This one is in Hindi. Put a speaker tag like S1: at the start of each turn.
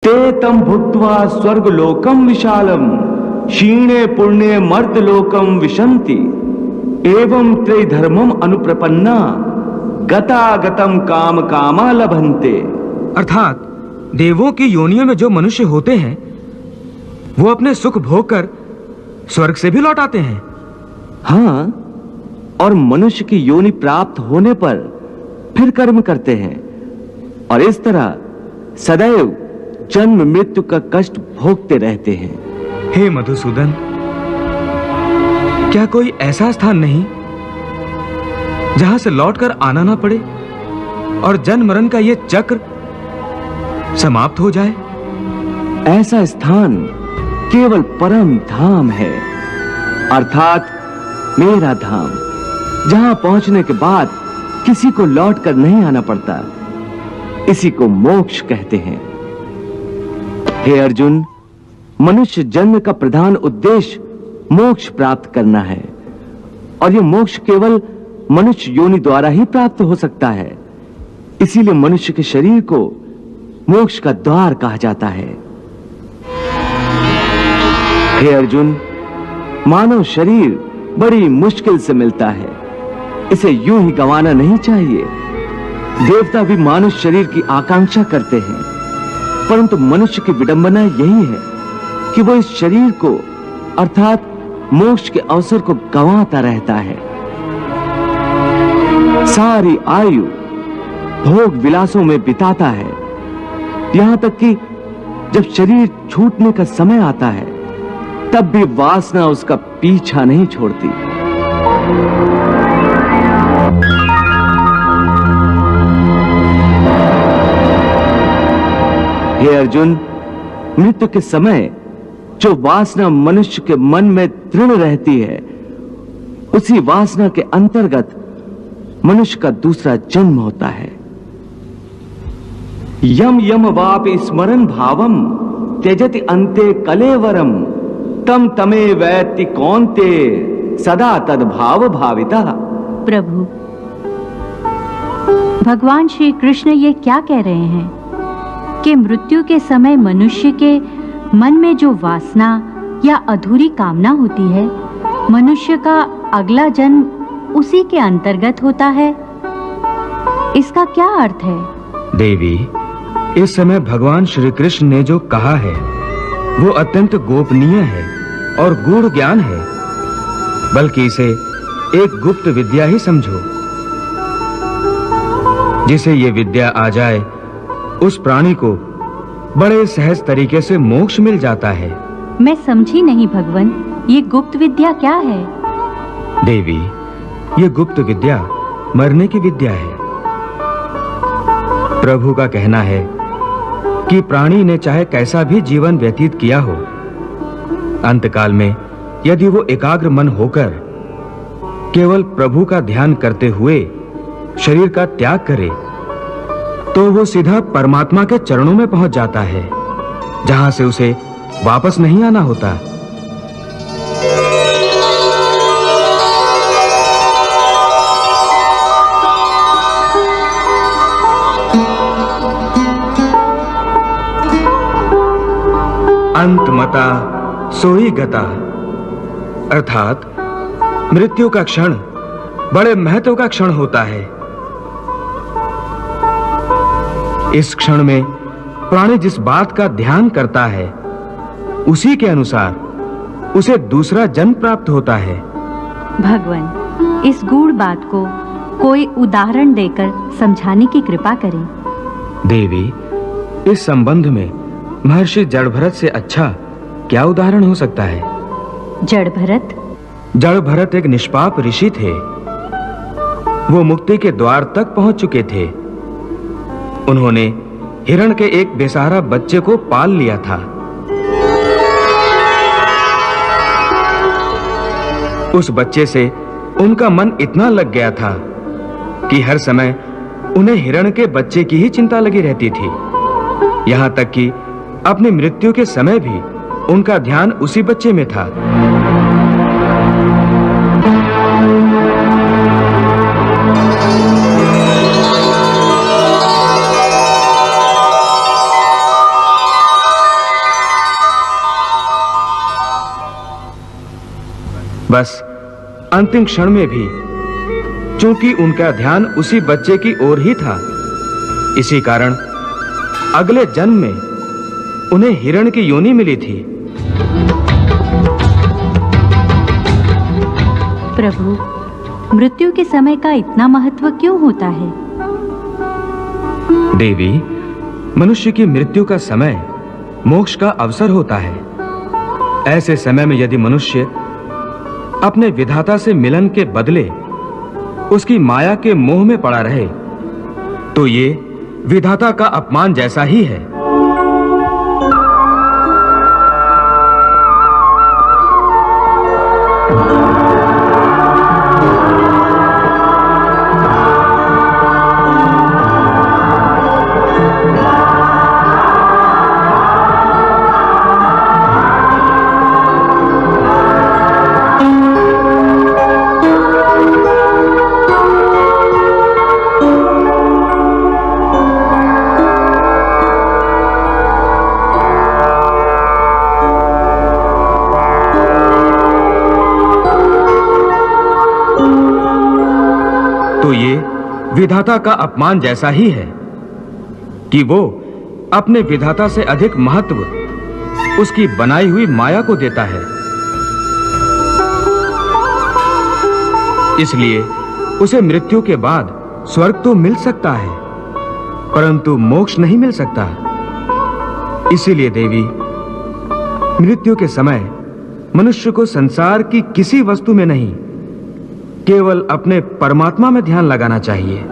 S1: ते तम भुक्त्वा स्वर्गलोकम विशालम क्षीणे पुण्ये मर्तलोकम विशन्ति एवं त्रैधर्मम अनुप्रपन्ना गतागतम काम कामा लभन्ते।
S2: अर्थात देवों की योनियों में जो मनुष्य होते हैं वो अपने सुख भोग कर स्वर्ग से भी लौट आते हैं।
S1: हाँ, और मनुष्य की योनि प्राप्त होने पर फिर कर्म करते हैं और इस तरह सदैव जन्म मृत्यु का कष्ट भोगते रहते हैं।
S2: हे मधुसूदन, क्या कोई ऐसा स्थान नहीं जहां से लौटकर आना ना पड़े और जन्म मरण का यह चक्र समाप्त हो जाए?
S1: ऐसा स्थान केवल परम धाम है, अर्थात मेरा धाम, जहां पहुंचने के बाद किसी को लौटकर नहीं आना पड़ता। इसी को मोक्ष कहते हैं। हे अर्जुन, मनुष्य जन्म का प्रधान उद्देश्य मोक्ष प्राप्त करना है और यह मोक्ष केवल मनुष्य योनि द्वारा ही प्राप्त हो सकता है। इसीलिए मनुष्य के शरीर को मोक्ष का द्वार कहा जाता है। हे अर्जुन, मानव शरीर बड़ी मुश्किल से मिलता है, इसे यूं ही गंवाना नहीं चाहिए। देवता भी मानव शरीर की आकांक्षा करते हैं, परंतु मनुष्य की विडंबना यही है कि वो इस शरीर को अर्थात मोक्ष के अवसर को गंवाता रहता है। सारी आयु भोग विलासों में बिताता है, यहां तक कि जब शरीर छूटने का समय आता है तब भी वासना उसका पीछा नहीं छोड़ती। हे अर्जुन, मृत्यु के समय जो वासना मनुष्य के मन में दृढ़ रहती है, उसी वासना के अंतर्गत मनुष्य का दूसरा जन्म होता है। यम यम वापि स्मरन् भावम त्यजति अन्ते कलेवरम तम तमे वैति कौन्ते सदा तद भाव भाविता।
S3: प्रभु, भगवान श्री कृष्ण ये क्या कह रहे हैं कि मृत्यु के समय मनुष्य के मन में जो वासना या अधूरी कामना होती है, मनुष्य का अगला जन्म उसी के अंतर्गत होता है। इसका क्या अर्थ है?
S2: देवी, इस समय भगवान श्री कृष्ण ने जो कहा है वो अत्यंत गोपनीय है और गूढ़ ज्ञान है, बल्कि इसे एक गुप्त विद्या ही समझो। जिसे ये विद्या आ जाए उस प्राणी को बड़े सहज तरीके से मोक्ष मिल जाता है।
S3: मैं समझी नहीं भगवन, ये गुप्त विद्या क्या है?
S2: देवी, ये गुप्त विद्या मरने की विद्या है। प्रभु का कहना है कि प्राणी ने चाहे कैसा भी जीवन व्यतीत किया हो, अंतकाल में यदि वो एकाग्र मन होकर केवल प्रभु का ध्यान करते हुए शरीर का त्याग करे तो वो सीधा परमात्मा के चरणों में पहुंच जाता है, जहां से उसे वापस नहीं आना होता। अंतमता सोई गता, अर्थात मृत्यु का क्षण बड़े महत्व का क्षण होता है। इस क्षण में प्राणी जिस बात का ध्यान करता है उसी के अनुसार उसे दूसरा जन्म प्राप्त होता है।
S3: भगवान, इस गूढ़ बात को कोई उदाहरण देकर समझाने की कृपा करें।
S2: देवी, इस संबंध में महर्षि जड़भरत से अच्छा क्या उदाहरण हो सकता है?
S3: जड़भरत?
S2: जड़भरत एक निष्पाप ऋषि थे। वो मुक्ति के द्वार तक पहुंच चुके थे। उन्होंने हिरण के एक बेसहारा बच्चे को पाल लिया था। उस बच्चे से उनका मन इतना लग गया था कि हर समय उन्हें हिरण के बच्चे की ही चिंता लगी रहती थी। यहां तक कि अपनी मृत्यु के समय भी उनका ध्यान उसी बच्चे में था। बस अंतिम क्षण में भी चूंकि उनका ध्यान उसी बच्चे की ओर ही था, इसी कारण अगले जन्म में उन्हें हिरण की योनि मिली थी।
S3: प्रभु, मृत्यु के समय का इतना महत्व क्यों होता है?
S2: देवी, मनुष्य की मृत्यु का समय मोक्ष का अवसर होता है। ऐसे समय में यदि मनुष्य अपने विधाता से मिलन के बदले उसकी माया के मोह में पड़ा रहे, तो ये विधाता का अपमान जैसा ही है। तो ये विधाता का अपमान जैसा ही है कि वो अपने विधाता से अधिक महत्व उसकी बनाई हुई माया को देता है। इसलिए उसे मृत्यु के बाद स्वर्ग तो मिल सकता है, परंतु मोक्ष नहीं मिल सकता। इसीलिए देवी, मृत्यु के समय मनुष्य को संसार की किसी वस्तु में नहीं, केवल अपने परमात्मा में ध्यान लगाना चाहिए।